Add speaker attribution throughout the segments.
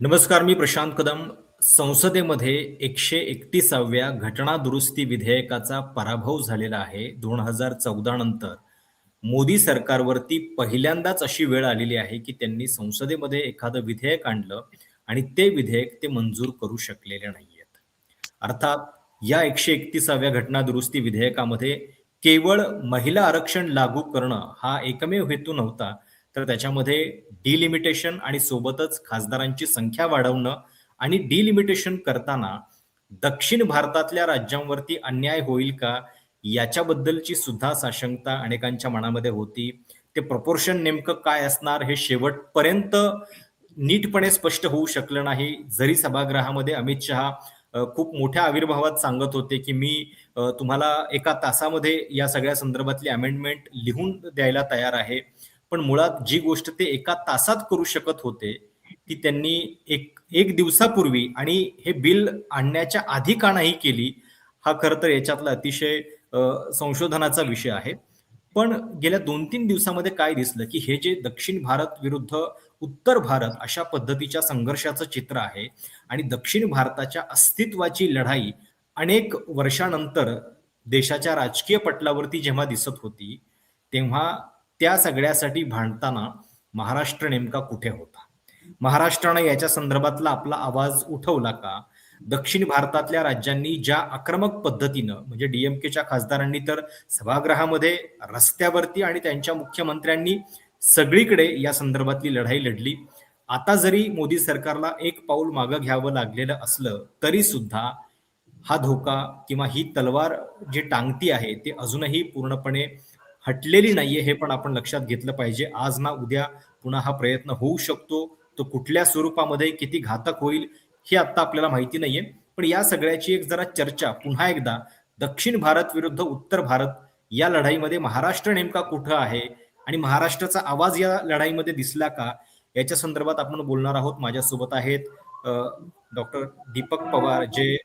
Speaker 1: नमस्कार, मी प्रशांत कदम. संसदेमध्ये 131व्या घटना दुरुस्ती विधेयकाचा पराभव झालेला आहे. 2014 नंतर मोदी सरकारवरती पहिल्यांदाच अशी वेळ आलेली आहे, की त्यांनी संसदेमध्ये एखादं विधेयक आणलं आणि ते विधेयक ते मंजूर करू शकलेले नाहीयेत. अर्थात या 131व्या घटना दुरुस्ती विधेयकामध्ये केवळ महिला आरक्षण लागू करणं हा एकमेव हेतू नव्हता, तर त्याच्यामध्ये डिलिमिटेशन आणि सोबतच खासदारांची संख्या वाढवणं आणि डिलिमिटेशन करताना दक्षिण भारतातल्या राज्यांवरती अन्याय होईल का, याच्याबद्दलची सुद्धा साशंकता अनेकांच्या मनामध्ये होती. ते प्रपोर्शन नेमकं काय असणार हे शेवटपर्यंत नीटपणे स्पष्ट होऊ शकलं नाही. जरी सभागृहामध्ये अमित शहा खूप मोठ्या आविर्भावात सांगत होते, की मी तुम्हाला एका तासामध्ये या सगळ्या संदर्भातली अमेंडमेंट लिहून द्यायला तयार आहे. पण मुळात जी गोष्ट ते एका तासात करू शकत होते, ती त्यांनी एक एक दिवसापूर्वी आणि हे बिल आणण्याच्या आधी का नाही केली, हा खरं तर याच्यातला अतिशय संशोधनाचा विषय आहे. पण गेल्या 2-3 दिवसामध्ये काय दिसलं, की हे जे दक्षिण भारत विरुद्ध उत्तर भारत अशा पद्धतीच्या संघर्षाचं चित्र आहे आणि दक्षिण भारताच्या अस्तित्वाची लढाई अनेक वर्षानंतर देशाच्या राजकीय पटलावरती जेव्हा दिसत होती, तेव्हा त्या सगळ्यासाठी भांडताना महाराष्ट्र नेमका कुठे होता? महाराष्ट्रानं याच्या संदर्भातला आपला आवाज उठवला का? दक्षिण भारतातल्या राज्यांनी ज्या आक्रमक पद्धतीनं म्हणजे डी-एम-केच्या खासदारांनी तर सभागृहामध्ये, रस्त्यावरती आणि त्यांच्या मुख्यमंत्र्यांनी सगळीकडे या संदर्भातली लढाई लढली. आता जरी मोदी सरकारला एक पाऊल मागं घ्यावं लागलेलं असलं, तरी सुद्धा हा धोका किंवा ही तलवार जी टांगती आहे, ती अजूनही पूर्णपणे हटलेली नाहीये, हे पण आपण लक्षात घेतलं पाहिजे. आज ना उद्या पुन्हा हा प्रयत्न होऊ शकतो. तो कुठल्या स्वरूपामध्ये किती घातक होईल, हे आत्ता आपल्याला माहिती नाहीये. पण या सगळ्याची एक जरा चर्चा पुन्हा एकदा दक्षिण भारत विरुद्ध उत्तर भारत या लढाईमध्ये महाराष्ट्र नेमका कुठं आहे आणि महाराष्ट्राचा आवाज या लढाईमध्ये दिसला का? याच्या संदर्भात आपण बोलणार आहोत. माझ्यासोबत आहेत डॉक्टर दीपक पवार, जे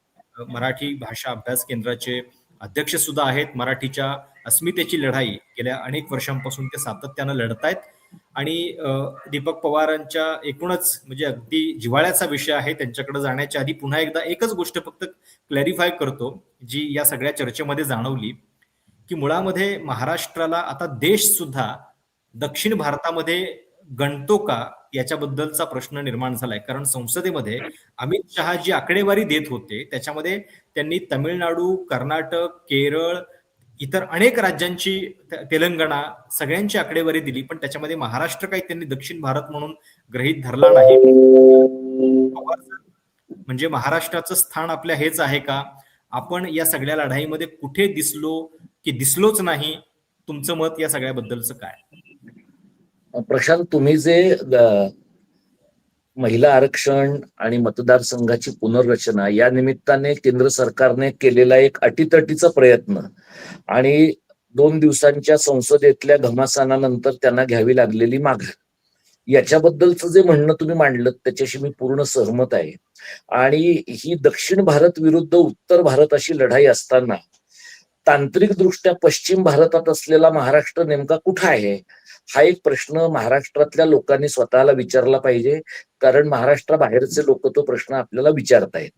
Speaker 1: मराठी भाषा अभ्यास केंद्राचे अध्यक्ष सुद्धा आहेत. मराठीच्या अस्मितेची लढाई गेल्या अनेक वर्षांपासून ते सातत्यानं लढतायत आणि दीपक पवारांच्या एकूणच म्हणजे अगदी जिव्हाळ्याचा विषय आहे. त्यांच्याकडे जाण्याच्या आधी पुन्हा एकदा एकच गोष्ट फक्त क्लॅरिफाय करतो, जी या सगळ्या चर्चेमध्ये जाणवली, की मुळामध्ये महाराष्ट्राला आता देश सुद्धा दक्षिण भारतामध्ये गणतो का, याच्याबद्दलचा प्रश्न निर्माण झालाय. कारण संसदेमध्ये अमित शहा जी आकडेवारी देत होते, त्याच्यामध्ये त्यांनी तमिळनाडू, कर्नाटक, केरळ, इतर अनेक राज्यांची, तेलंगणा सगळ्यांची आकडेवारी दिली. पण त्याच्यामध्ये महाराष्ट्र काही त्यांनी दक्षिण भारत म्हणून गृहीत धरला नाही. पवार सर, म्हणजे महाराष्ट्राचं स्थान आपल्या हेच आहे का? आपण या सगळ्या लढाईमध्ये कुठे दिसलो की दिसलोच नाही? तुमचं मत या सगळ्याबद्दलचं काय?
Speaker 2: प्रशांत, तुम्ही जे महिला आरक्षण आणि मतदारसंघाची पुनर्रचना या निमित्ताने केंद्र सरकारने केलेला एक अटीतटीचा प्रयत्न आणि 2 दिवसांच्या संसदेतल्या घमासानानंतर त्यांना घ्यावी लागलेली माघार, याच्याबद्दलचं जे म्हणणं तुम्ही मांडलं त्याच्याशी मी पूर्ण सहमत आहे. आणि ही दक्षिण भारत विरुद्ध उत्तर भारत अशी लढाई असताना तांत्रिकदृष्ट्या पश्चिम भारतात असलेला महाराष्ट्र नेमका कुठं आहे, हा एक प्रश्न महाराष्ट्रातल्या लोकांनी स्वतःला विचारला पाहिजे. कारण महाराष्ट्राबाहेरचे लोक तो प्रश्न आपल्याला विचारतायत.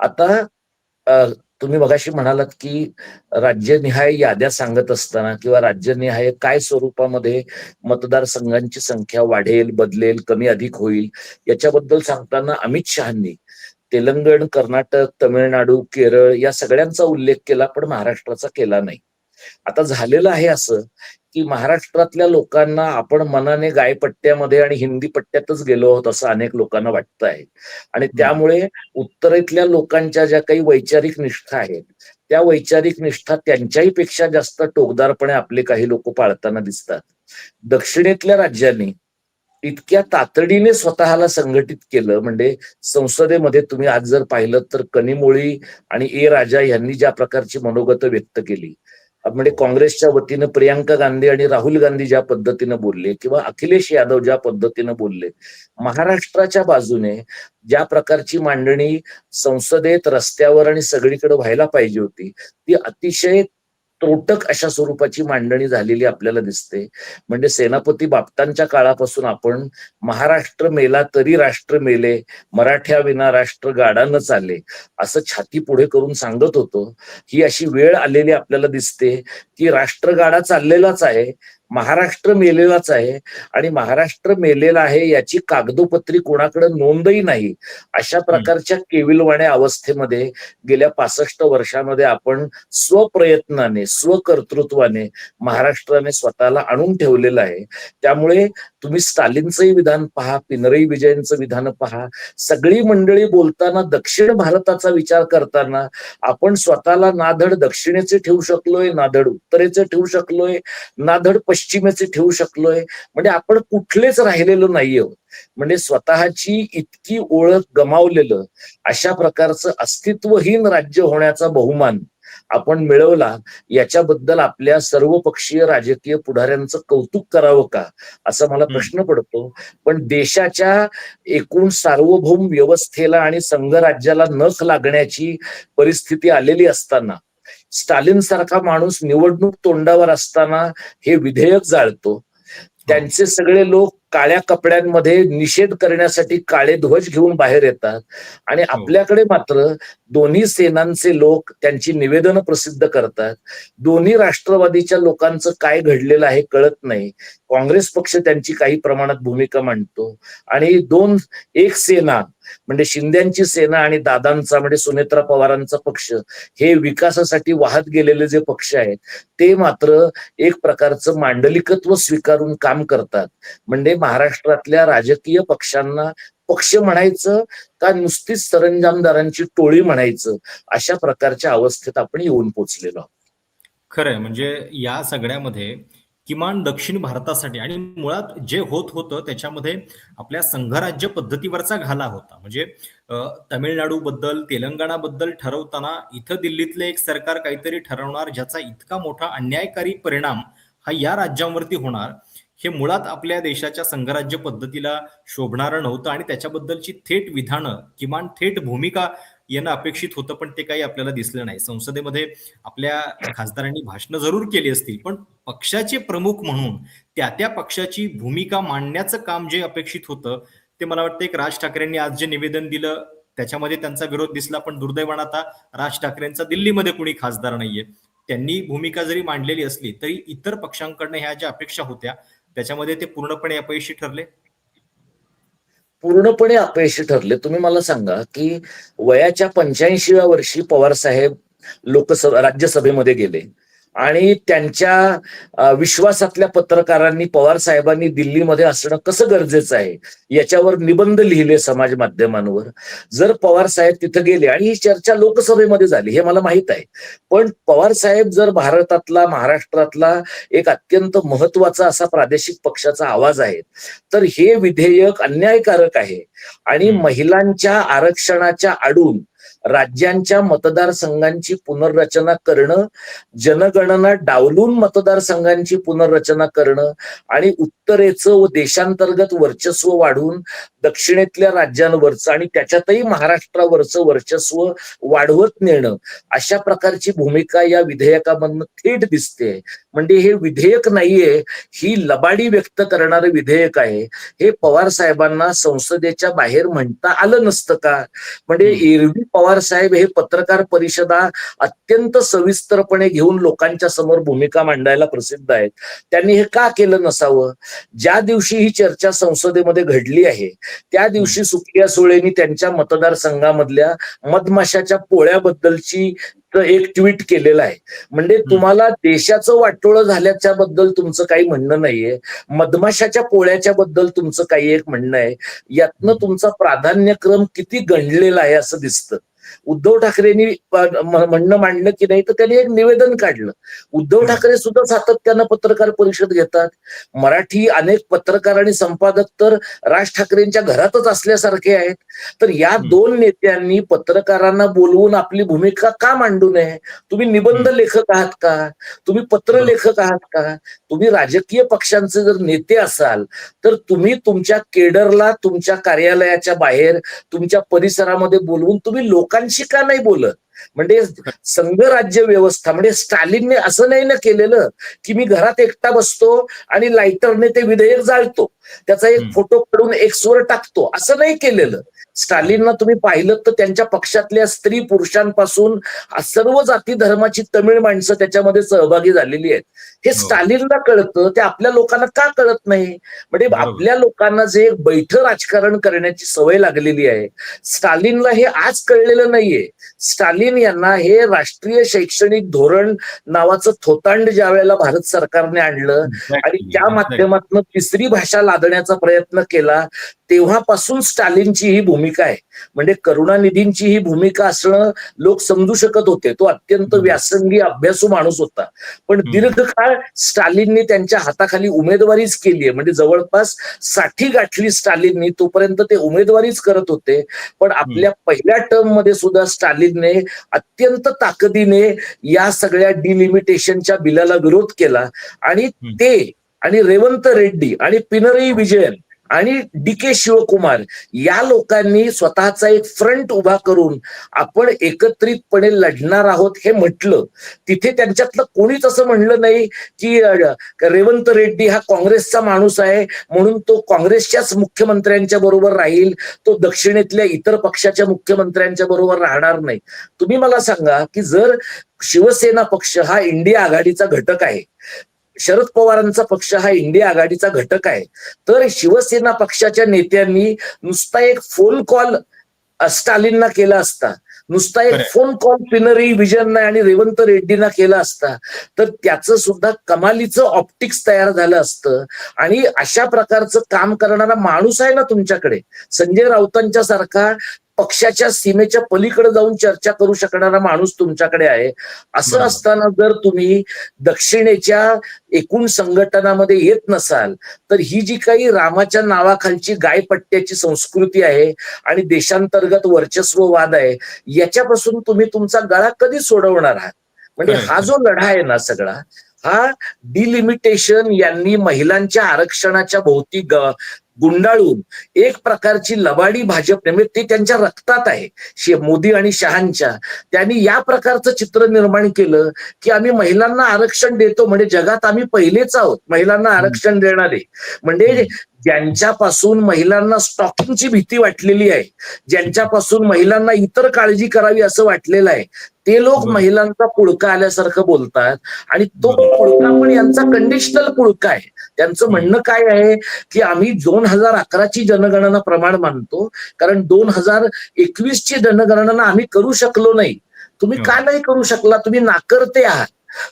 Speaker 2: आता तुम्ही मगाशी म्हणालात की राज्यनिहाय याद्या सांगत असताना किंवा राज्यनिहाय काय स्वरूपामध्ये मतदारसंघांची संख्या वाढेल, बदलेल, कमी अधिक होईल, याच्याबद्दल सांगताना अमित शहांनी तेलंगण, कर्नाटक, तमिळनाडू, केरळ या सगळ्यांचा उल्लेख केला, पण महाराष्ट्राचा केला नाही. आता झालेलं आहे असं की महाराष्ट्रातल्या लोकांना आपण मनाने गायपट्ट्यामध्ये आणि हिंदी पट्ट्यातच गेलो आहोत असं अनेक लोकांना वाटतं आहे. आणि त्यामुळे उत्तरेतल्या लोकांच्या ज्या काही वैचारिक निष्ठा आहेत, त्या वैचारिक निष्ठा त्यांच्याही पेक्षा जास्त टोकदारपणे आपले काही लोक पाळताना दिसतात. दक्षिणेतल्या राज्यांनी इतक्या तातडीने स्वतःला संघटित केलं, म्हणजे संसदेमध्ये तुम्ही आज जर पाहिलं तर कनिमोळी आणि ए राजा यांनी ज्या प्रकारची मनोगत व्यक्त केली, म्हणजे काँग्रेसच्या वतीनं प्रियांका गांधी आणि राहुल गांधी ज्या पद्धतीनं बोलले किंवा अखिलेश यादव ज्या पद्धतीनं बोलले, महाराष्ट्राच्या बाजूने ज्या प्रकारची मांडणी संसदेत, रस्त्यावर आणि सगळीकडे व्हायला पाहिजे होती, ती अतिशय त्रोटक अशा स्वरूपाची मांडणी झालेली आपल्याला दिसते. म्हणजे सेनापती बापटांच्या काळापासून आपण महाराष्ट्र मेला तरी राष्ट्र मेले, मराठ्याविना राष्ट्र गाडा न चाले, असं छाती पुढे करून सांगत होतो. ही अशी वेळ आलेली आपल्याला दिसते की राष्ट्रगाडा चाललेलाच आहे, महाराष्ट्र मेलेलाच आहे आणि महाराष्ट्र मेलेला आहे याची कागदोपत्री कोणाकडे नोंदही नाही. अशा प्रकारच्या केविलवाण्या अवस्थेमध्ये गेल्या 65 वर्षामध्ये आपण स्वप्रयत्नाने स्वकर्तृत्वाने महाराष्ट्राने स्वतःला आणून ठेवलेलं आहे. त्यामुळे तुम्ही स्टालिनचंही विधान पहा, पिनरई विजयनचं विधान पहा, सगळी मंडळी बोलताना दक्षिण भारताचा विचार करताना आपण स्वतःला ना धड दक्षिणेचे ठेवू शकलोय, ना धड उत्तरेचे ठेवू शकलोय, ना धड पश्चिमेचे ठेवू शकलोय. म्हणजे आपण कुठलेच राहिलेलो नाहीये. म्हणजे स्वतःची इतकी ओळख गमावलेलं अशा प्रकारचं अस्तित्वहीन राज्य होण्याचा बहुमान आपण मिळवला, याच्याबद्दल आपल्या सर्वपक्षीय राजकीय पुढाऱ्यांचं कौतुक करावं का, असा मला प्रश्न पडतो. पण देशाच्या एकूण सार्वभौम व्यवस्थेला आणि संघराज्याला नख लागण्याची परिस्थिती आलेली असताना स्टालिन सारखा माणूस निवडणूक तोंडावर असताना हे विधेयक जाळतो. त्यांचे सगळे लोक काळ्या कपड्यांमध्ये निषेध करण्यासाठी काळे ध्वज घेऊन बाहेर येतात आणि आपल्याकडे मात्र दोन्ही सेनांचे लोक त्यांची निवेदनं प्रसिद्ध करतात. दोन्ही राष्ट्रवादीच्या लोकांचं काय घडलेलं आहे कळत नाही. काँग्रेस पक्ष त्यांची काही प्रमाणात भूमिका मांडतो आणि एक सेना म्हणजे शिंद्यांची सेना आणि दादांचा म्हणजे सुनेत्रा पवारांचा पक्ष, हे विकासासाठी वाहत गेलेले जे पक्ष आहेत ते मात्र एक प्रकारचं मांडलिकत्व स्वीकारून काम करतात. म्हणजे महाराष्ट्रातल्या राजकीय पक्षांना पक्ष म्हणायचं का नुसतीच सरंजामदारांची टोळी म्हणायचं, अशा प्रकारच्या अवस्थेत आपण येऊन पोचलेलो आहोत.
Speaker 1: खरंय. म्हणजे या सगळ्यामध्ये किमान दक्षिण भारतासाठी आणि मुळात जे होत होतं त्याच्यामध्ये आपल्या संघराज्य पद्धतीवरचा घाला होता. म्हणजे तमिळनाडूबद्दल, तेलंगणाबद्दल ठरवताना इथं दिल्लीतलं एक सरकार काहीतरी ठरवणार ज्याचा इतका मोठा अन्यायकारी परिणाम हा या राज्यांवरती होणार, हे मुळात आपल्या देशाच्या संघराज्य पद्धतीला शोभणारं नव्हतं आणि त्याच्याबद्दलची थेट विधानं, किमान थेट भूमिका येणं अपेक्षित होतं, पण ते काही आपल्याला दिसलं नाही. संसदेमध्ये आपल्या खासदारांनी भाषणं जरूर केली असतील, पण पक्षाचे प्रमुख म्हणून त्या पक्षाची भूमिका मांडण्याचं काम जे अपेक्षित होतं, ते मला वाटतं एक राज ठाकरेंनी आज जे निवेदन दिलं त्याच्यामध्ये त्यांचा विरोध दिसला. पण दुर्दैवानं आता राज ठाकरेंचा दिल्लीमध्ये कुणी खासदार नाहीये. त्यांनी भूमिका जरी मांडलेली असली तरी इतर पक्षांकडनं ह्या ज्या अपेक्षा होत्या त्याच्यामध्ये ते पूर्णपणे अपयशी ठरले.
Speaker 2: पूर्णपणे अपयशी ठरले. तुम्ही मला सांगा की वयाच्या 85व्या वर्षी पवार साहेब राज्यसभेमध्ये गेले आणि त्यांच्या विश्वासातल्या पत्रकारांनी पवार साहेबांनी दिल्लीमध्ये असणं कसं गरजेचं आहे याच्यावर निबंध लिहिले समाज माध्यमांवर. जर पवार साहेब तिथे गेले, आणि ही चर्चा लोकसभेमध्ये झाली हे मला माहित आहे, पण पवार साहेब जर भारतातला महाराष्ट्रातला एक अत्यंत महत्वाचा असा प्रादेशिक पक्षाचा आवाज आहे, तर हे विधेयक अन्यायकारक आहे आणि महिलांच्या आरक्षणाच्या आडून राज्यांच्या मतदारसंघांची पुनर्रचना करणं, जनगणना डावलून मतदारसंघांची पुनर्रचना करणं आणि उत्तरेचं व देशांतर्गत वर्चस्व वाढवून दक्षिणेतल्या राज्यांवरचं आणि त्याच्यातही महाराष्ट्रावरचं वर्चस्व वाढवत नेणं, अशा प्रकारची भूमिका या विधेयकामधनं थेट दिसते. म्हणजे हे विधेयक नाहीये, ही लबाडी व्यक्त करणारं विधेयक आहे. हे पवार साहेबांना संसदेच्या बाहेर म्हणता आलं नसतं का? म्हणजे एरवी पवार साहेब हे पत्रकार परिषदा अत्यंत सविस्तरपणे घेऊन लोकांच्या समोर भूमिका मांडायला प्रसिद्ध आहेत. त्यांनी हे का केलं नसावं? ज्या दिवशी ही चर्चा संसदेमध्ये घडली आहे त्या दिवशी सुप्रिया सुळेंनी त्यांच्या मतदारसंघामधल्या मधमाशाच्या पोळ्याबद्दलची एक ट्विट केलेलं आहे. म्हणजे तुम्हाला देशाचं वाटोळं झाल्याच्या बद्दल तुमचं काही म्हणणं नाहीये, मधमाशाच्या पोळ्याच्या बद्दल तुमचं काही एक म्हणणं आहे. यातनं तुमचा प्राधान्यक्रम किती गंडलेला आहे असं दिसतं. उद्धव ठाकरेंनी म्हणणं मांडलं की नाही, तर त्यांनी एक निवेदन काढलं. उद्धव ठाकरे सुद्धा सातत्यानं पत्रकार परिषद घेतात. मराठी अनेक पत्रकार आणि संपादक तर राज ठाकरेंच्या घरातच असल्यासारखे आहेत. तर या दोन नेत्यांनी पत्रकारांना बोलवून आपली भूमिका का मांडू नये? तुम्ही निबंध लेखक आहात का? तुम्ही पत्र लेखक आहात का? तुम्ही राजकीय पक्षांचे जर नेते असाल तर तुम्ही तुमच्या केडरला तुमच्या कार्यालयाच्या बाहेर तुमच्या परिसरामध्ये बोलवून तुम्ही लोकांशी का नाही बोलत? म्हणजे संघराज्य व्यवस्था. म्हणजे स्टॅलिनने असं नाही ना केलेलं की मी घरात एकटा बसतो आणि लायटरने ते विधेयक जाळतो, त्याचा एक फोटो काढून एक्सवर टाकतो, असं नाही केलेलं. स्टॅलिनना तुम्ही पाहिलं तर त्यांच्या पक्षातल्या स्त्री पुरुषांपासून सर्व जाती धर्माची तमिळ माणसं त्याच्यामध्ये सहभागी झालेली आहेत. हे स्टॅलिनला कळतं, ते आपल्या लोकांना का कळत नाही? म्हणजे आपल्या लोकांना जे बैठं राजकारण करण्याची सवय लागलेली आहे, स्टॅलिनला हे आज कळलेलं नाहीये. स्टॅलिन यांना हे राष्ट्रीय शैक्षणिक धोरण नावाचं थोतांड ज्या वेळेला भारत सरकारने आणलं आणि त्या माध्यमातून तिसरी भाषा लादण्याचा प्रयत्न केला, तेव्हापासून स्टॅलिनची ही भूमिका आहे. म्हणजे करुणानिधींची ही भूमिका असणं लोक समजू शकत होते. तो अत्यंत व्यासंगी अभ्यासू माणूस होता, पण दीर्घकाळ स्टॅलिननी त्यांच्या हाताखाली उमेदवारीच केली आहे. म्हणजे जवळपास 60 गाठली स्टॅलिननी, तोपर्यंत ते उमेदवारीच करत होते. पण आपल्या पहिल्या टर्म मध्ये सुद्धा स्टॅलिनने अत्यंत ताकदीने या सगळ्या डिलिमिटेशनच्या बिलाला विरोध केला आणि ते आणि रेवंत रेड्डी आणि पिनरई विजयन आणि डी के शिवकुमार या लोकांनी स्वतःचा एक फ्रंट उभा करून आपण एकत्रितपणे लढणार आहोत हे म्हटलं. तिथे त्यांच्यातलं कोणीच असं म्हणलं नाही की रेवंत रेड्डी हा काँग्रेसचा माणूस आहे म्हणून तो काँग्रेसच्याच मुख्यमंत्र्यांच्या बरोबर राहील, तो दक्षिणेतल्या इतर पक्षाच्या मुख्यमंत्र्यांच्या बरोबर राहणार नाही. तुम्ही मला सांगा की जर शिवसेना पक्ष हा इंडिया आघाडीचा घटक आहे, शरद पवारांचा पक्ष हा इंडिया आघाडीचा घटक आहे, तर शिवसेना पक्षाच्या नेत्यांनी नुसता एक फोन कॉल स्टॅलिनना केला असता, नुसता एक फोन कॉल पिनरई विजयनना आणि रेवंत रेड्डींना केला असता, तर त्याचं सुद्धा कमालीचं ऑप्टिक्स तयार झालं असतं. आणि अशा प्रकारचं काम करणारा माणूस आहे ना तुमच्याकडे, संजय राऊतांच्या सारखा पक्षाच्या सीमेच्या पलीकडे जाऊन चर्चा करू शकणारा माणूस तुमच्याकडे आहे. असं असताना जर तुम्ही दक्षिणेच्या एकूण संघटनामध्ये येत नसाल, तर ही जी काही रामाच्या नावाखालची गायपट्ट्याची संस्कृती आहे आणि देशांतर्गत वर्चस्ववाद आहे, याच्यापासून तुम्ही तुमचा गळा कधी सोडवणार आहात? म्हणजे हा जो लढा आहे ना सगळा, हा डिलिमिटेशन यांनी महिलांच्या आरक्षणाच्या भोवती गुंडाळून एक प्रकारची लबाडी भाजप, ते त्यांच्या रक्तात आहे, मोदी आणि शहांच्या. त्यांनी या प्रकारचं चित्र निर्माण केलं की आम्ही महिलांना आरक्षण देतो, म्हणजे जगात आम्ही पहिलेच आहोत महिलांना आरक्षण देणारे. म्हणजे ज्यांच्यापासून महिलांना स्टॉकिंगची भीती वाटलेली आहे, ज्यांच्यापासून महिलांना इतर काळजी करावी असं वाटलेलं आहे, ते लोक महिलांचा पुळका आल्यासारखं बोलतात. आणि तो पुळका पण यांचा कंडिशनल पुळका आहे. त्यांचं म्हणणं काय आहे की आम्ही 2011ची जनगणना प्रमाण मानतो, कारण 2021ची जनगणना आम्ही करू शकलो नाही. तुम्ही का नाही करू शकला? तुम्ही नाकर्ते आहात.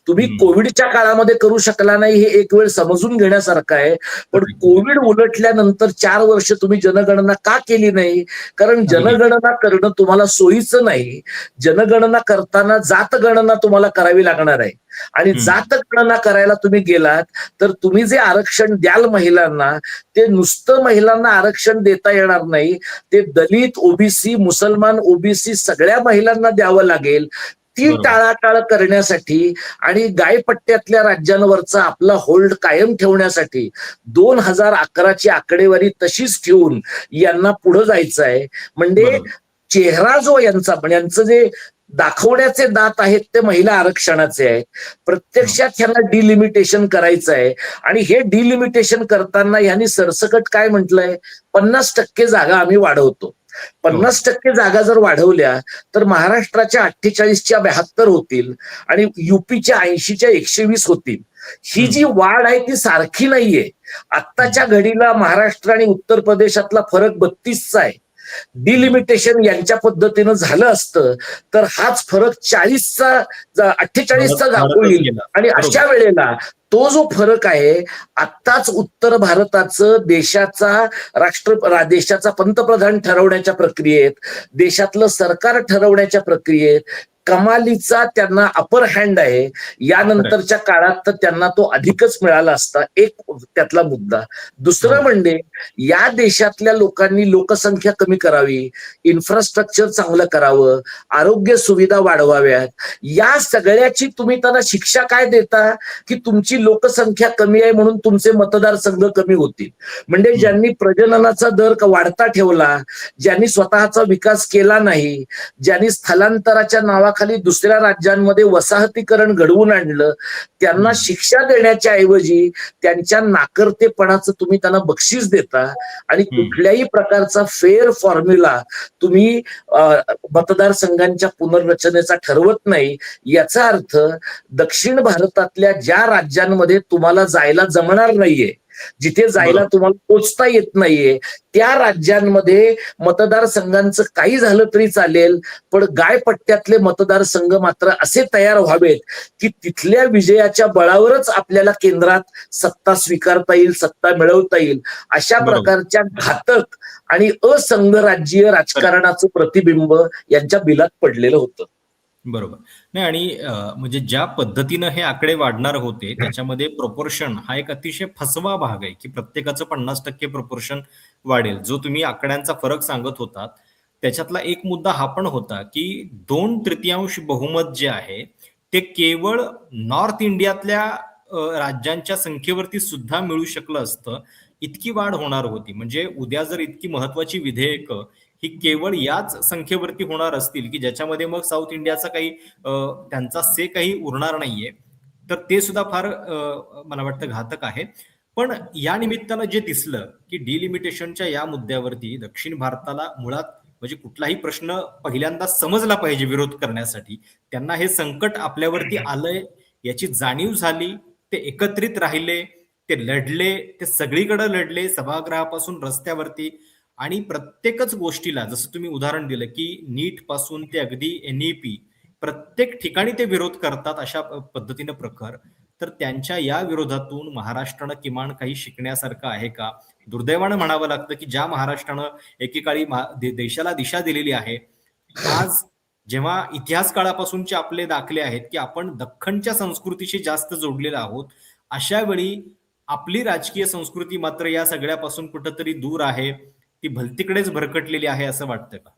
Speaker 2: तुम्ही कोविडच्या काळामध्ये करू शकला नाही हे एक वेळ समजून घेण्यासारखं आहे, पण कोविड उलटल्यानंतर 4 वर्ष तुम्ही जनगणना का केली नाही? कारण जनगणना करणं तुम्हाला सोयीचं नाही. जनगणना करताना जातगणना तुम्हाला करावी लागणार आहे आणि जातगणना करायला तुम्ही गेलात तर तुम्ही जे आरक्षण द्याल महिलांना, ते नुसतं महिलांना आरक्षण देता येणार नाही, ते दलित, ओबीसी, मुसलमान, ओबीसी सगळ्या महिलांना द्यावं लागेल. ती टाळाटाळ करण्यासाठी आणि गायपट्ट्यातल्या राज्यांवरचा आपला होल्ड कायम ठेवण्यासाठी 2011ची आकडेवारी तशीच ठेवून यांना पुढे जायचं आहे. म्हणजे चेहरा जो यांचं जे दाखवण्याचे दात आहेत ते महिला आरक्षणाचे आहेत. प्रत्यक्षात ह्यांना डिलिमिटेशन करायचं आहे आणि हे डिलिमिटेशन करताना यांनी सरसकट काय म्हटलंय, 50% जागा आम्ही वाढवतो. 50% जागा जर वाढवल्या तर महाराष्ट्राच्या 48च्या 72 होतील आणि युपीच्या 80च्या 120 होतील. ही जी वाढ आहे ती सारखी नाहीये. आत्ताच्या घडीला महाराष्ट्र आणि उत्तर प्रदेशातला फरक 32चा आहे. डिलिमिटेशन यांच्या पद्धतीनं झालं असतं तर हाच फरक 48चा होईल. आणि अशा वेळेला तो जो फरक आहे, आत्ताच उत्तर भारताचं देशाचा पंतप्रधान ठरवण्याच्या प्रक्रियेत, देशातलं सरकार ठरवण्याच्या प्रक्रियेत कमालीचा त्यांना अपर हँड आहे. यानंतरच्या काळात तर त्यांना तो अधिकच मिळाला असता. एक त्यातला मुद्दा. दुसरं म्हणजे या देशातल्या लोकांनी लोकसंख्या कमी करावी, इन्फ्रास्ट्रक्चर चांगलं करावं, आरोग्य सुविधा वाढवाव्यात. या सगळ्याची तुम्ही त्यांना शिक्षा काय देता की तुमची लोकसंख्या कमी आहे म्हणून तुमचे मतदारसंघ कमी होतील. म्हणजे ज्यांनी प्रजननाचा दर वाढता ठेवला, ज्यांनी स्वतःचा विकास केला नाही, ज्यांनी स्थलांतराच्या नावाखाली नावाखाली दुसऱ्या राज्यांमध्ये वसाहतीकरण घडवून आणलं, त्यांना शिक्षा देण्याच्या ऐवजी त्यांच्या नाकर्तेपणाचं तुम्ही त्यांना बक्षीस देता आणि कुठल्याही प्रकारचा फेअर फॉर्म्युला तुम्ही मतदारसंघांच्या पुनर्रचनेचा ठरवत नाही. याचा अर्थ दक्षिण भारतातल्या ज्या राज्यांमध्ये तुम्हाला जायला जमणार नाहीये, जिथे जायला तुम्हाला पोचता येत नाहीये, त्या राज्यांमध्ये मतदारसंघांचं काही झालं तरी चालेल, पण गायपट्ट्यातले मतदारसंघ मात्र असे तयार व्हावेत की तिथल्या विजयाच्या बळावरच आपल्याला केंद्रात सत्ता स्वीकारता येईल, सत्ता मिळवता येईल. अशा प्रकारच्या घातक आणि असंघराज्यीय राजकारणाचं प्रतिबिंब यांच्या बिलात पडलेलं होतं.
Speaker 1: बरोबर. नाही, आणि म्हणजे ज्या पद्धतीनं हे आकडे वाढणार होते त्याच्यामध्ये प्रोपोर्शन हा एक अतिशय फसवा भाग आहे की प्रत्येकाचं 50% प्रोपोर्शन वाढेल. जो तुम्ही आकड्यांचा फरक सांगत होतात त्याच्यातला एक मुद्दा हा पण होता की 2/3 बहुमत जे आहे ते केवळ नॉर्थ इंडियातल्या राज्यांच्या संख्येवरती सुद्धा मिळू शकलं असतं, इतकी वाढ होणार होती. म्हणजे उद्या जर इतकी महत्वाची विधेयकं ही केवळ याच संख्येवरती होणार असतील की ज्याच्यामध्ये मग साऊथ इंडियाचा काही त्यांचा से काही उरणार नाहीये, तर ते सुद्धा फार मला वाटतं घातक आहे. पण या निमित्तानं जे दिसलं की डिलिमिटेशनच्या या मुद्द्यावरती दक्षिण भारताला मुळात म्हणजे कुठलाही प्रश्न पहिल्यांदा समजला पाहिजे विरोध करण्यासाठी. त्यांना हे संकट आपल्यावरती आलंय याची जाणीव झाली, ते एकत्रित राहिले, ते लढले, ते सगळीकडे लढले, सभागृहापासून रस्त्यावरती, आणि प्रत्येकच गोष्टीला जसं तुम्ही उदाहरण दिलं की नीट पासून ते अगदी NEP प्रत्येक ठिकाणी ते विरोध करतात अशा पद्धतीनं प्रखर. तर त्यांच्या या विरोधातून महाराष्ट्रानं किमान काही शिकण्यासारखं आहे का? दुर्दैवानं म्हणावं लागतं की ज्या महाराष्ट्रानं एकेकाळी देशाला दिशा दिलेली आहे, आज जेव्हा इतिहास काळापासूनचे आपले दाखले आहेत की आपण दख्खनच्या संस्कृतीशी जास्त जोडलेलो आहोत, अशा वेळी आपली राजकीय संस्कृती मात्र या सगळ्यापासून कुठंतरी दूर आहे, ती भलतीकडेच भरकटलेली आहे असं वाटतं का?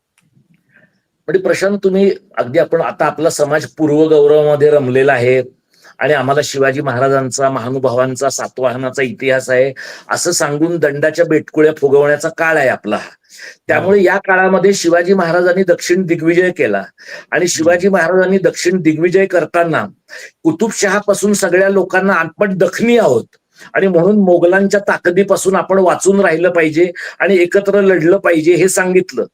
Speaker 2: म्हणजे प्रशांत, तुम्ही अगदी आपण आता आपला समाज पूर्वगौरवामध्ये रमलेला आहे आणि आम्हाला शिवाजी महाराजांचा, महानुभावांचा, सातवाहनाचा इतिहास आहे असं सांगून दंडाच्या बेटकुळ्या फुगवण्याचा काळ आहे आपला. त्यामुळे या काळामध्ये शिवाजी महाराजांनी दक्षिण दिग्विजय केला आणि शिवाजी महाराजांनी दक्षिण दिग्विजय करताना कुतुबशहापासून सगळ्या लोकांना आपण दखनी आहोत आणि म्हणून मोगलांच्या ताकदीपासून आपण वाचून राहिलं पाहिजे आणि एकत्र लढलं पाहिजे हे सांगितलं.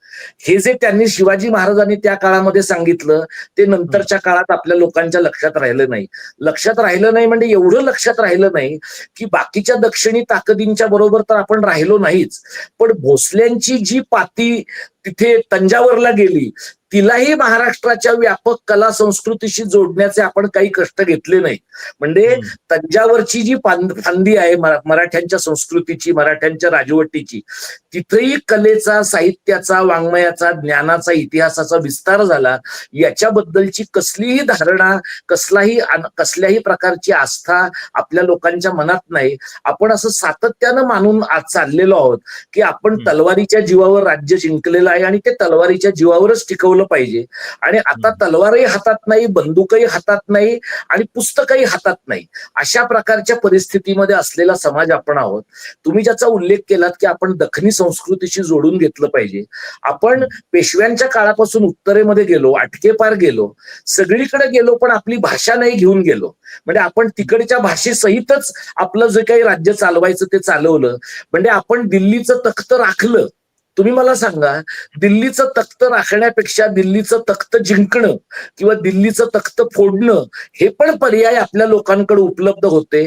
Speaker 2: हे जे त्यांनी शिवाजी महाराजांनी त्या काळामध्ये सांगितलं ते नंतरच्या काळात आपल्या लोकांच्या लक्षात राहिलं नाही. लक्षात राहिलं नाही म्हणजे एवढं लक्षात राहिलं नाही की बाकीच्या दक्षिणी ताकदींच्या बरोबर तर आपण राहिलो नाहीच, पण भोसल्यांची जी पाती तिथे तंजावरला गेली तिलाही महाराष्ट्राच्या व्यापक कला संस्कृतीशी जोडण्याचे आपण काही कष्ट घेतले नाही. म्हणजे तंजावरची जी फांदी आहे मराठ्यांच्या संस्कृतीची, मराठ्यांच्या राजवटीची, तिथेही कलेचा, साहित्याचा, वाङ्मयाचा, ज्ञानाचा, इतिहासाचा विस्तार झाला. याच्याबद्दलची कसलीही धारणा, कसल्याही प्रकारची आस्था आपल्या लोकांच्या मनात नाही. आपण असं सातत्यानं मानून आज चाललेलो आहोत की आपण तलवारीच्या जीवावर राज्य जिंकलेलं आहे आणि ते तलवारीच्या जीवावरच टिकवलं पाहिजे. आणि आता तलवारही हातात नाही, बंदूकही हातात नाही आणि पुस्तकही हातात नाही, अशा प्रकारच्या परिस्थितीमध्ये असलेला समाज आपण आहोत. तुम्ही ज्याचा उल्लेख केलात की आपण दखनी संस्कृतीशी जोडून घेतलं पाहिजे. आपण पेशव्यांच्या काळापासून उत्तरेमध्ये गेलो, अटकेपार गेलो, सगळीकडे गेलो, पण आपली भाषा नाही घेऊन गेलो. म्हणजे आपण तिकडच्या भाषेसहितच आपलं जे काही राज्य चालवायचं ते चालवलं. म्हणजे आपण दिल्लीचं तख्त राखलं. तुम्ही मला सांगा, दिल्लीचं तख्त राखण्यापेक्षा दिल्लीचं तख्त जिंकणं किंवा दिल्लीचं तख्त फोडणं हे पण पर्याय आपल्या लोकांकडे उपलब्ध होते.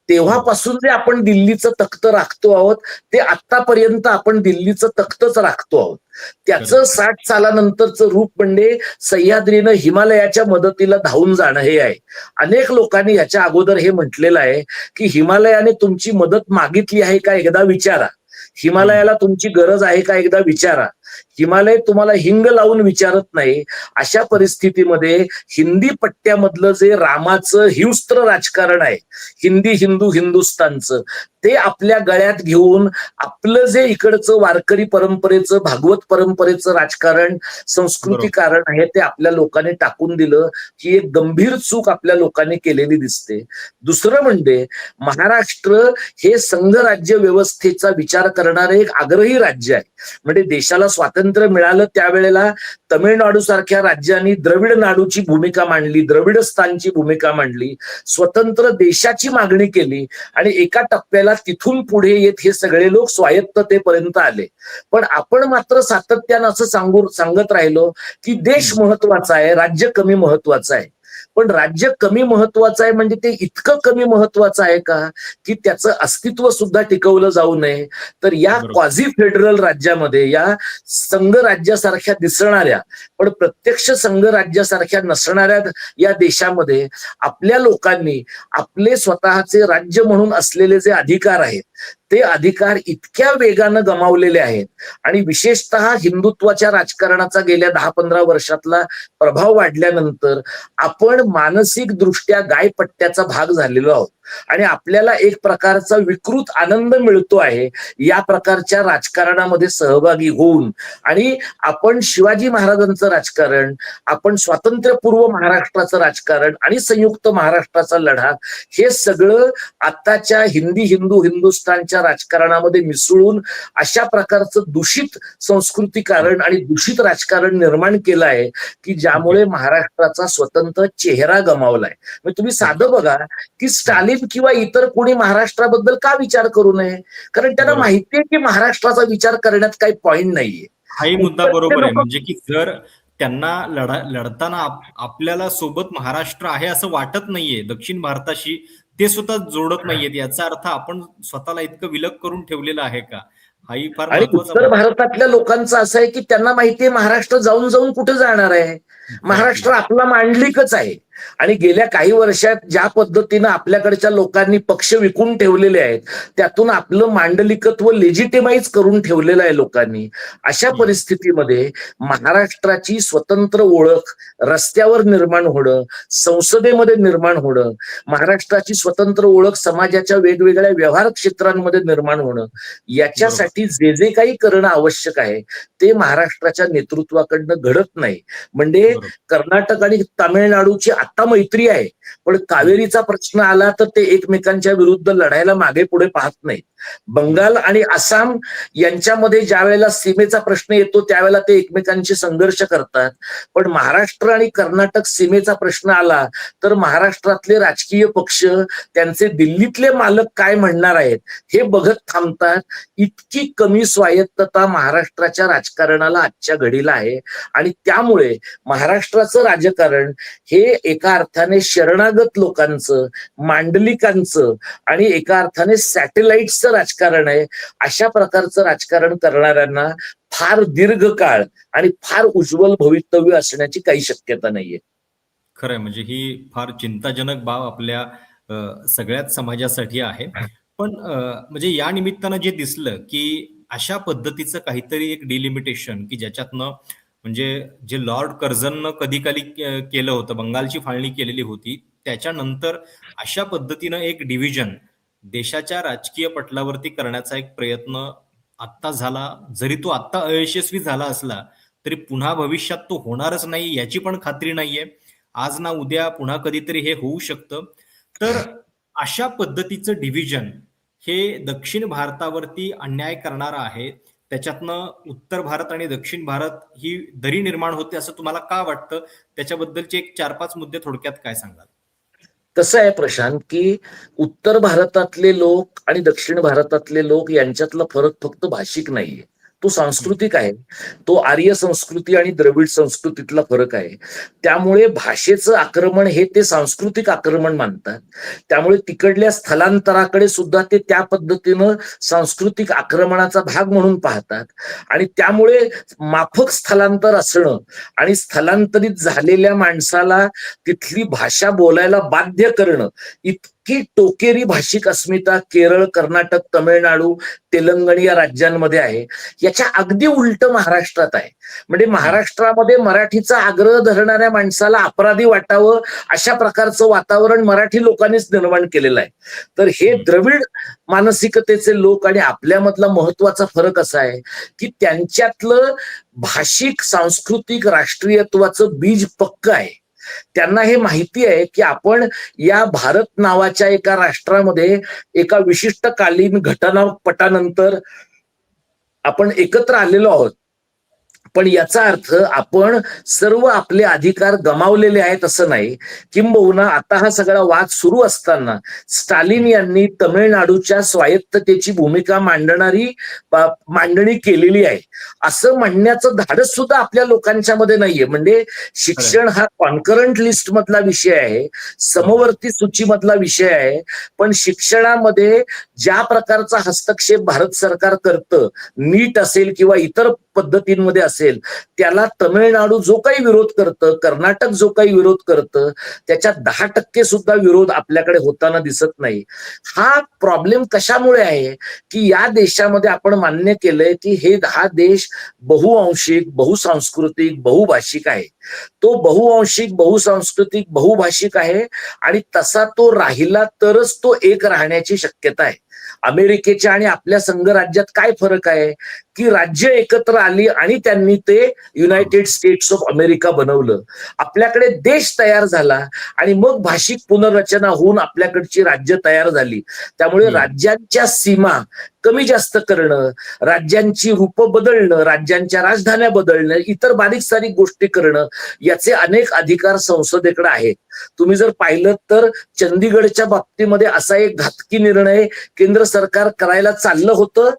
Speaker 2: तेव्हापासून जे आपण दिल्लीचं तख्त राखतो आहोत ते आतापर्यंत आपण दिल्लीचं तख्तच राखतो आहोत. त्याचं 60 सालानंतरचं रूप म्हणजे सह्याद्रीनं हिमालयाच्या मदतीला धावून जाणं हे आहे. अनेक लोकांनी याच्या अगोदर हे म्हटलेलं आहे की हिमालयाने तुमची मदत मागितली आहे का एकदा विचारा, हिमालयाला तुमची गरज आहे का एकदा विचारा. हिमालय तुम्हाला हिंग लावून विचारत नाही. अशा परिस्थितीमध्ये हिंदी पट्ट्यामधलं जे रामाचं हिंस्त्र राजकारण आहे, हिंदी हिंदू हिंदुस्थानचं, ते आपल्या गळ्यात घेऊन आपलं जे इकडचं वारकरी परंपरेचं, भागवत परंपरेचं राजकारण, संस्कृतीकारण आहे ते आपल्या लोकांनी टाकून दिलं. ही एक गंभीर चूक आपल्या लोकांनी केलेली दिसते. दुसरं म्हणजे महाराष्ट्र हे संघराज्य व्यवस्थेचा विचार करणारे एक आग्रही राज्य आहे. म्हणजे देशाला स्वातंत्र्य मिळालं त्यावेळेला तमिळनाडू सारख्या राज्यांनी द्रविड नाडूची भूमिका मांडली, द्रविडस्थानची भूमिका मांडली, स्वतंत्र देशाची मागणी केली आणि एका टप्प्याला तिथून पुढे येत हे सगळे लोक स्वायत्ततेपर्यंत आले. पण आपण मात्र सातत्यानं असं सांगत राहिलो की देश महत्वाचा आहे, राज्य कमी महत्वाचं आहे. पण राज्य कमी महत्वाचं आहे म्हणजे ते इतकं कमी महत्वाचं आहे का की त्याचं अस्तित्व सुद्धा टिकवलं जाऊ नये? तर या क्वाझी फेडरल राज्यामध्ये, या संघ राज्यासारख्या दिसणाऱ्या पण प्रत्यक्ष संघ राज्यासारख्या नसणाऱ्या या देशामध्ये आपल्या लोकांनी आपले स्वतःचे राज्य म्हणून असलेले जे अधिकार आहेत ते अधिकार इतक्या वेगानं गमावलेले आहेत आणि विशेषतः हिंदुत्वाच्या राजकारणाचा गेल्या 10-15 वर्षातला प्रभाव वाढल्यानंतर आपण मानसिक दृष्ट्या गायपट्ट्याचा भाग झालेलो आहोत आणि आपल्याला एक प्रकारचा विकृत आनंद मिळतो आहे या प्रकारच्या राजकारणामध्ये सहभागी होऊन. आणि आपण शिवाजी महाराजांचं राजकारण, आपण स्वातंत्र्यपूर्व महाराष्ट्राचं राजकारण आणि संयुक्त महाराष्ट्राचा लढा हे सगळं आताच्या हिंदुस्थानच्या राजकारणामध्ये मिसळून अशा प्रकारचं दूषित संस्कृतीकरण आणि दूषित राजकारण निर्माण केलं आहे की ज्यामुळे महाराष्ट्राचा स्वतंत्र चेहरा गमावलाय. म्हणजे तुम्ही साधं बघा की स्टालिन किंवा इतर कोणी महाराष्ट्राबद्दल का विचार करू नये? कारण त्यांना माहितीये की महाराष्ट्राचा विचार करण्यात काही पॉइंट नाहीये.
Speaker 1: हाही मुद्दा बरोबर आहे. म्हणजे की जर त्यांना लढताना आपल्याला सोबत महाराष्ट्र आहे असं वाटत नाहीये, दक्षिण भारताशी ते स्वतः जोडत नाहीयेत, याचा अर्थ आपण स्वतःला इतकं विलग करून ठेवलेलं आहे का? हाही फार
Speaker 2: आणि उत्तर भारतातल्या लोकांचं असं आहे की त्यांना माहितीये महाराष्ट्र जाऊन जाऊन कुठे जाणार आहे, महाराष्ट्र आपला मांडलिकच आहे. आणि गेल्या काही वर्षात ज्या पद्धतीनं आपल्याकडच्या लोकांनी पक्ष विकून ठेवलेले आहेत त्यातून आपलं मांडलिकत्व लेजिटिमाइज करून ठेवलेलं आहे लोकांनी. अशा परिस्थितीमध्ये महाराष्ट्राची स्वतंत्र ओळख रस्त्यावर निर्माण होणं, संसदेमध्ये निर्माण होणं, महाराष्ट्राची स्वतंत्र ओळख समाजाच्या वेगवेगळ्या व्यवहार क्षेत्रांमध्ये निर्माण होणं, याच्यासाठी जे जे काही करणं आवश्यक आहे ते महाराष्ट्राच्या नेतृत्वाकडनं घडत नाही. म्हणजे कर्नाटक आणि तामिळनाडूची आता मैत्री आहे पण कावेरीचा प्रश्न आला तर ते एकमेकांच्या विरुद्ध लढायला मागे पुढे पाहत नाहीत. बंगाल आणि आसाम यांच्यामध्ये ज्या वेळेला सीमेचा प्रश्न येतो त्यावेळेला ते एकमेकांशी संघर्ष करतात. पण महाराष्ट्र आणि कर्नाटक सीमेचा प्रश्न आला तर महाराष्ट्रातले राजकीय पक्ष त्यांचे दिल्लीतले मालक काय म्हणणार आहेत हे बघत थांबतात. इतकी कमी स्वायत्तता महाराष्ट्राच्या राजकारणाला आजच्या घडीला आहे आणि त्यामुळे महाराष्ट्राचं राजकारण हे एका अर्थाने शरणागत लोकांचं, मांडलिकांचं आणि एका अर्थाने सॅटेलाइट्सचं राजकारण आहे. अशा प्रकारचं राजकारण करणाऱ्यांना फार दीर्घकाळ आणि फार उज्ज्वल भवितव्य असण्याची काही शक्यता नाहीये.
Speaker 1: खरंय, म्हणजे ही फार चिंताजनक बाब आपल्या सगळ्याच समाजासाठी आहे. पण म्हणजे या निमित्तानं जे दिसलं की अशा पद्धतीचं काहीतरी एक डिलिमिटेशन की ज्याच्यातनं म्हणजे जे लॉर्ड कर्झननं कधी केलं होतं, बंगालची फाळणी केलेली होती, त्याच्यानंतर अशा पद्धतीनं एक डिव्हिजन देशाच्या राजकीय पटलावरती करण्याचा एक प्रयत्न आत्ता झाला. जरी तो आत्ता अयशस्वी झाला असला तरी पुन्हा भविष्यात तो होणारच नाही याची पण खात्री नाहीये. आज ना उद्या पुन्हा कधीतरी हे होऊ शकतं. तर अशा पद्धतीचं डिव्हिजन हे दक्षिण भारतावरती अन्याय करणारं आहे. त्याच्यातनं उत्तर भारत आणि दक्षिण भारत ही दरी निर्माण होते असं तुम्हाला का वाटतं? त्याच्याबद्दलचे एक 4-5 मुद्दे थोडक्यात काय सांगाल?
Speaker 2: कसं आहे प्रशांत की उत्तर भारतातले लोक आणि दक्षिण भारतातले लोक यांच्यातला फरक फक्त भाषिक नाहीये, तो सांस्कृतिक आहे. तो आर्य संस्कृती आणि द्रविड संस्कृतीतला फरक आहे. त्यामुळे भाषेचं आक्रमण हे ते सांस्कृतिक आक्रमण मानतात. त्यामुळे तिकडल्या स्थलांतराकडे सुद्धा ते त्या पद्धतीनं सांस्कृतिक आक्रमणाचा भाग म्हणून पाहतात आणि त्यामुळे माफक स्थलांतर असणं आणि स्थलांतरित झालेल्या माणसाला तिथली भाषा बोलायला बाध्य करणं, इतकी टोकेरी भाषिक अस्मिता केरळ, कर्नाटक, तमिळनाडू, तेलंगण या राज्यांमध्ये आहे. याच्या अगदी उलट महाराष्ट्रात आहे. म्हणजे महाराष्ट्रामध्ये मराठीचा आग्रह धरणाऱ्या माणसाला अपराधी वाटावं अशा प्रकारचं वातावरण मराठी लोकांनीच निर्माण केलेलं आहे. तर हे द्रविड मानसिकतेचे लोक आणि आपल्यामधला महत्वाचा फरक असा आहे की त्यांच्यातलं भाषिक, सांस्कृतिक, राष्ट्रीयत्वाचं बीज पक्क आहे. त्यांना हे माहिती आहे की आपण या भारत नावाच्या एका राष्ट्रामध्ये एका विशिष्ट कालीन घटनापटानंतर आपण एकत्र आलेलो आहोत पण याचा अर्थ आपण सर्व आपले अधिकार गमावलेले आहेत असं नाही. किंबहुना आता हा सगळा वाद सुरू असताना स्टालिन यांनी तमिळनाडूच्या स्वायत्ततेची भूमिका मांडणी केलेली आहे असं म्हणण्याचं धाडस सुद्धा आपल्या लोकांच्या मध्ये नाहीये. म्हणजे शिक्षण हा कॉन्करंट लिस्ट मधला विषय आहे, समवर्ती सूचीमधला विषय आहे, पण शिक्षणामध्ये ज्या प्रकारचा हस्तक्षेप भारत सरकार करतं, नीट असेल किंवा इतर पद्धतींमध्ये असेल, त्याला तमिळनाडू जो काही विरोध करतं, कर्नाटक जो काही विरोध करतं, त्याच्यात 10% सुद्धा विरोध आपल्याकडे होताना दिसत नाही. हा प्रॉब्लेम कशामुळे आहे की या देशामध्ये आपण मान्य केलंय की हा देश बहुआंशिक, बहुसांस्कृतिक, बहुभाषिक आहे. तो बहुआंशिक, बहुसांस्कृतिक, बहुभाषिक आहे आणि तसा तो राहिला तरच तो एक राहण्याची शक्यता आहे. अमेरिकेच्या आणि आपल्या संघराज्यात काय फरक आहे की राज्य एकत्र आली आणि त्यांनी ते युनायटेड स्टेट्स ऑफ अमेरिका बनवलं. आपल्याकडे देश तयार झाला आणि मग भाषिक पुनर्रचना होऊन आपल्याकडची राज्य तयार झाली. त्यामुळे राज्यांच्या सीमा कमी जास्त करणं, राज्यांची रूप बदलणं, राज्यांच्या राजधान्या बदलणं, इतर बारीक सारीक गोष्टी करणं, याचे अनेक अधिकार संसदेकडे आहेत. तुम्ही जर पाहिलं तर चंदीगडच्या बाबतीमध्ये असा एक घातकी निर्णय केंद्र सरकार करायला चाललं होतं,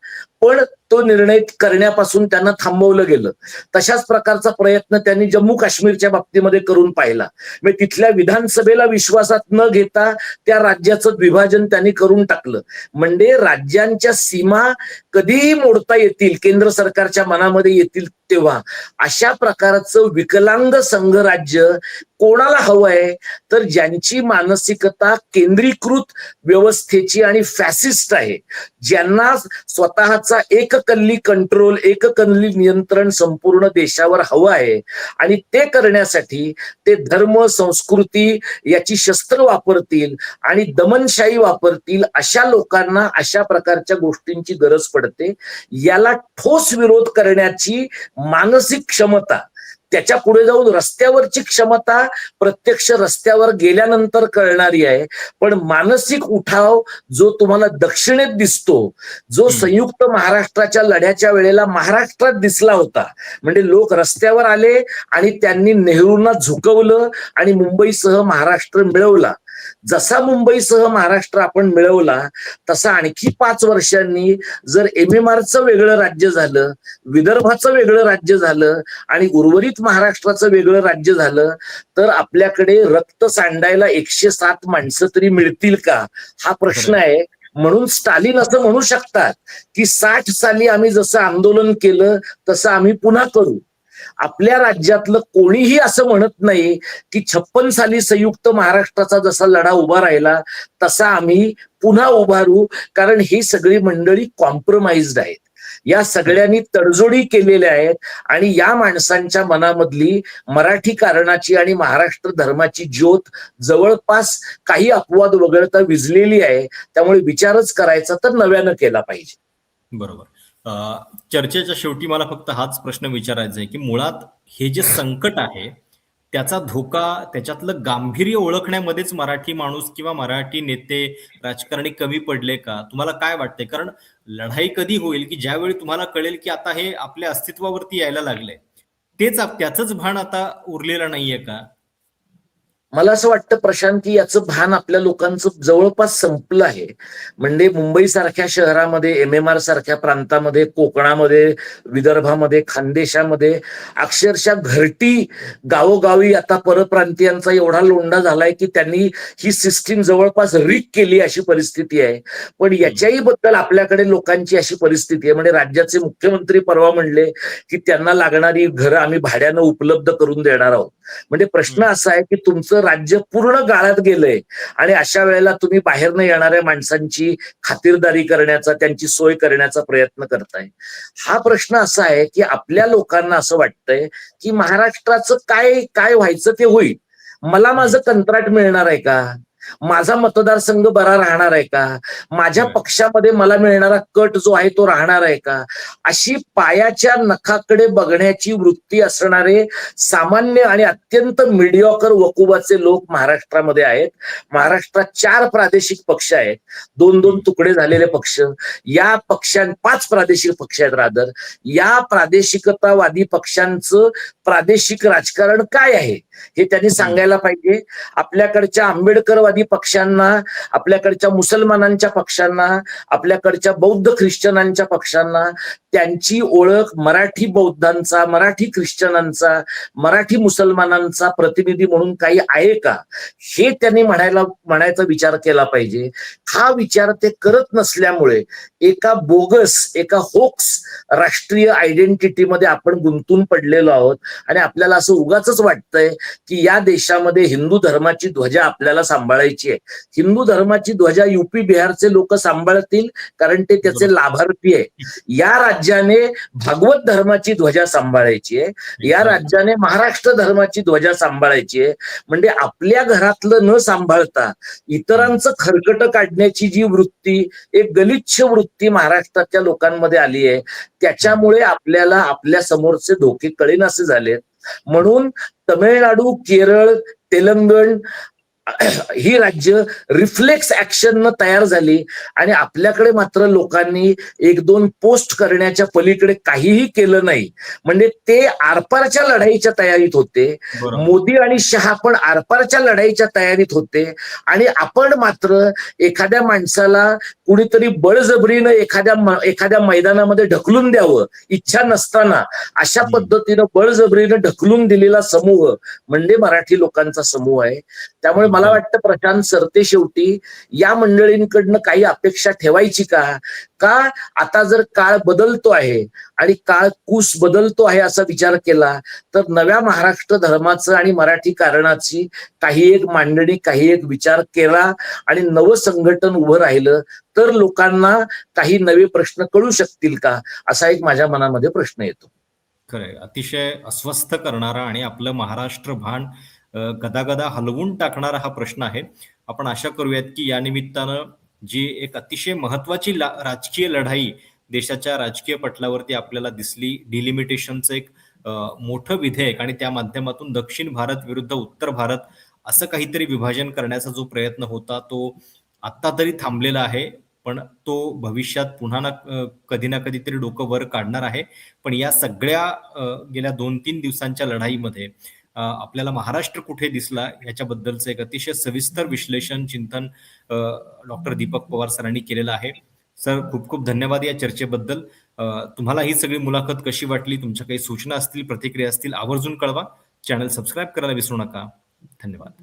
Speaker 2: पण तो निर्णय करण्यापासून त्यांना थांबवलं गेलं. तशाच प्रकारचा प्रयत्न त्यांनी जम्मू काश्मीरच्या बाबतीमध्ये करून पाहिला. म्हणजे तिथल्या विधानसभेला विश्वासात न घेता त्या राज्याचं विभाजन त्यांनी करून टाकलं. म्हणजे राज्यांच्या सीमा कधीही मोडता येतील, केंद्र सरकारच्या मनामध्ये येतील तेव्हा. अशा प्रकारचं विकलांग संघराज्य कोणाला हवंय तर ज्यांची मानसिकता केंद्रीकृत व्यवस्थेची आणि फॅसिस्ट आहे, ज्यांना स्वतःचा एककल्ली कंट्रोल, एककल्ली नियंत्रण संपूर्ण देशावर हवं आहे आणि ते करण्यासाठी ते धर्म, संस्कृती याची शस्त्र वापरतील आणि दमनशाही वापरतील. अशा लोकांना अशा प्रकारच्या गोष्टींची गरज पडते. याला ठोस विरोध करण्याची मानसिक क्षमता, त्याच्या पुढे जाऊन रस्त्यावरची क्षमता प्रत्यक्ष रस्त्यावर गेल्यानंतर कळणारी आहे. पण मानसिक उठाव जो तुम्हाला दक्षिणेत दिसतो, जो संयुक्त महाराष्ट्राच्या लढ्याच्या वेळेला महाराष्ट्रात दिसला होता, म्हणजे लोक रस्त्यावर आले आणि त्यांनी नेहरूंना झुकवलं आणि मुंबईसह महाराष्ट्र मिळवला. जसा मुंबईसह महाराष्ट्र आपण मिळवला तसा आणखी 5 वर्षांनी जर MMRचं वेगळं राज्य झालं, विदर्भाचं वेगळं राज्य झालं आणि उर्वरित महाराष्ट्राचं वेगळं राज्य झालं तर आपल्याकडे रक्त सांडायला 107 माणसं तरी मिळतील का, हा प्रश्न आहे. म्हणून स्टालिन असं म्हणू शकतात की 60 साली आम्ही जसं आंदोलन केलं तसं आम्ही पुन्हा करू. आपल्या राज्यातलं कोणीही असं म्हणत नाही की 56 साली संयुक्त महाराष्ट्राचा जसा लढा उभा राहिला तसा आम्ही पुन्हा उभारू, कारण ही सगळी मंडळी कॉम्प्रोमाइज्ड आहेत. या सगळ्यांनी तडजोडी केलेल्या आहेत आणि या माणसांच्या मनामधली मराठी कारणाची आणि महाराष्ट्र धर्माची ज्योत जवळपास काही अपवाद वगळता विझलेली आहे. त्यामुळे विचारच करायचा तर नव्यानं केला पाहिजे.
Speaker 1: बरोबर. चर्चेच्या शेवटी मला फक्त हाच प्रश्न विचारायचा आहे की मुळात हे जे संकट आहे त्याचा धोका, त्याच्यातलं गांभीर्य ओळखण्यामध्येच मराठी माणूस किंवा मराठी नेते, राजकारणी कमी पडले का? तुम्हाला काय वाटतंय? कारण लढाई कधी होईल की ज्यावेळी तुम्हाला कळेल की आता हे आपल्या अस्तित्वावरती यायला लागलंय, त्याचंच भान आता उरलेलं नाहीये का?
Speaker 2: मला असं वाटतं प्रशांत की याचं भान आपल्या लोकांचं जवळपास संपलं आहे. म्हणजे मुंबई सारख्या शहरामध्ये, MMR सारख्या प्रांतामध्ये, कोकणामध्ये, विदर्भामध्ये, खानदेशामध्ये अक्षरशः घरटी गावोगावी आता परप्रांतीयांचा एवढा लोंढा झालाय की त्यांनी ही सिस्टीम जवळपास रीक केली अशी परिस्थिती आहे. पण याच्याही बद्दल आपल्याकडे लोकांची अशी परिस्थिती आहे. म्हणजे राज्याचे मुख्यमंत्री परवा म्हणले की त्यांना लागणारी घरं आम्ही भाड्यानं उपलब्ध करून देणार आहोत. म्हणजे प्रश्न असा आहे की तुमचं राज्य पूर्ण गाळात गेलंय आणि अशा वेळेला तुम्ही बाहेरनं येणाऱ्या माणसांची खातिरदारी करण्याचा, त्यांची सोय करण्याचा प्रयत्न करताय. हा प्रश्न असा आहे की आपल्या लोकांना असं वाटतंय की महाराष्ट्राचं काय काय व्हायचं ते होईल, मला माझं कंत्राट मिळणार आहे का? माझा मतदारसंघ बरा राहणार आहे का, माझ्या
Speaker 1: होय.
Speaker 2: पक्षामध्ये मला मिळणारा कट जो आहे तो राहणार आहे का, अशी पायाच्या नखाकडे बघण्याची वृत्ती असणारे सामान्य आणि अत्यंत मिडिओकर वकुबाचे लोक महाराष्ट्रामध्ये आहेत. महाराष्ट्रात 4 प्रादेशिक पक्ष आहेत, 2-2 तुकडे झालेले पक्ष. या 5 प्रादेशिक पक्ष आहेत रादर. या प्रादेशिकतावादी पक्षांचं प्रादेशिक राजकारण काय आहे हे त्यांनी सांगायला पाहिजे. आपल्याकडच्या आंबेडकरवादी पक्षांना, आपल्याकडच्या मुसलमानांच्या पक्षांना, आपल्याकडच्या बौद्ध ख्रिश्चनांच्या पक्षांना त्यांची ओळख मराठी बौद्धांचा, मराठी ख्रिश्चनांचा, मराठी मुसलमानांचा प्रतिनिधी म्हणून काही आहे का, हे त्यांनी म्हणायचा विचार केला पाहिजे. हा विचार ते करत नसल्यामुळे एका बोगस, एका होक्स राष्ट्रीय आयडेंटिटीमध्ये आपण गुंतून पडलेलो आहोत. आणि आपल्याला असं उगाचच वाटतंय की या देशामध्ये हिंदू धर्माची ध्वजा आपल्याला सांभाळायची आहे. हिंदू धर्माची ध्वजा युपी बिहारचे लोक सांभाळतील, कारण ते त्याचे लाभार्थी आहे. या राज्याने भागवत धर्माची ध्वजा सांभाळायची आहे. या राज्याने महाराष्ट्र धर्माची ध्वजा सांभाळायची आहे. म्हणजे आपल्या घरातलं न सांभाळता इतरांचं खरकट काढण्याची जी वृत्ती, एक गलिच्छ वृत्ती महाराष्ट्राच्या लोकांमध्ये आली आहे, त्याच्यामुळे आपल्याला आपल्या समोरचे धोके कळेनासे झालेत. म्हणून तमिळनाडू, केरळ, तेलंगण ही राज्य रिफ्लेक्स ऍक्शन तयार झाली आणि आपल्याकडे मात्र लोकांनी 1-2 पोस्ट करण्याच्या पलीकडे काहीही केलं नाही. म्हणजे ते आरपारच्या लढाईच्या तयारीत होते. मोदी आणि शहा पण आरपारच्या लढाईच्या तयारीत होते. आणि आपण मात्र एखाद्या माणसाला कुणीतरी बळजबरीनं एखाद्या मैदानामध्ये ढकलून द्यावं इच्छा नसताना अशा पद्धतीनं बळजबरीनं ढकलून दिलेला समूह म्हणजे मराठी लोकांचा समूह आहे. त्यामुळे मला वाटतं प्रशांत सरते शेवटी या मंडळींकडनं काही अपेक्षा ठेवायची का? आता जर काळ बदलतो आहे आणि काळ कूस बदलतो आहे असा विचार केला तर नव्या महाराष्ट्र धर्माचं आणि मराठी कारणाची काही एक मांडणी, काही एक विचार केला आणि नवं संघटन उभं राहिलं तर लोकांना काही नवे प्रश्न कळू शकतील का, असा एक माझ्या मनामध्ये प्रश्न येतो.
Speaker 1: खरंय. अतिशय अस्वस्थ करणारा आणि आपलं महाराष्ट्र भान गदागदा हलवून टाकणारा हा प्रश्न आहे. आपण आशा करूयात की या निमित्तानं जी एक अतिशय महत्वाची राजकीय लढाई देशाच्या राजकीय पटलावरती आपल्याला दिसली, डिलिमिटेशनचं एक मोठं विधेयक आणि त्या माध्यमातून दक्षिण भारत विरुद्ध उत्तर भारत असं काहीतरी विभाजन करण्याचा जो प्रयत्न होता तो आत्ता तरी थांबलेला आहे. पण तो भविष्यात पुन्हा कधी ना कधीतरी डोकं वर काढणार आहे. पण या सगळ्या गेल्या 2-3 दिवसांच्या लढाईमध्ये आपल्याला महाराष्ट्र कुठे दिसला याच्याबद्दलचं एक अतिशय सविस्तर विश्लेषण, चिंतन डॉक्टर दीपक पवार सरांनी केलेलं आहे. सर, खूप खूप धन्यवाद या चर्चेबद्दल. तुम्हाला ही सगळी मुलाखत कशी वाटली, तुमच्या काही सूचना असतील, प्रतिक्रिया असतील, आवर्जून कळवा. चॅनल सबस्क्राईब करायला विसरू नका. धन्यवाद.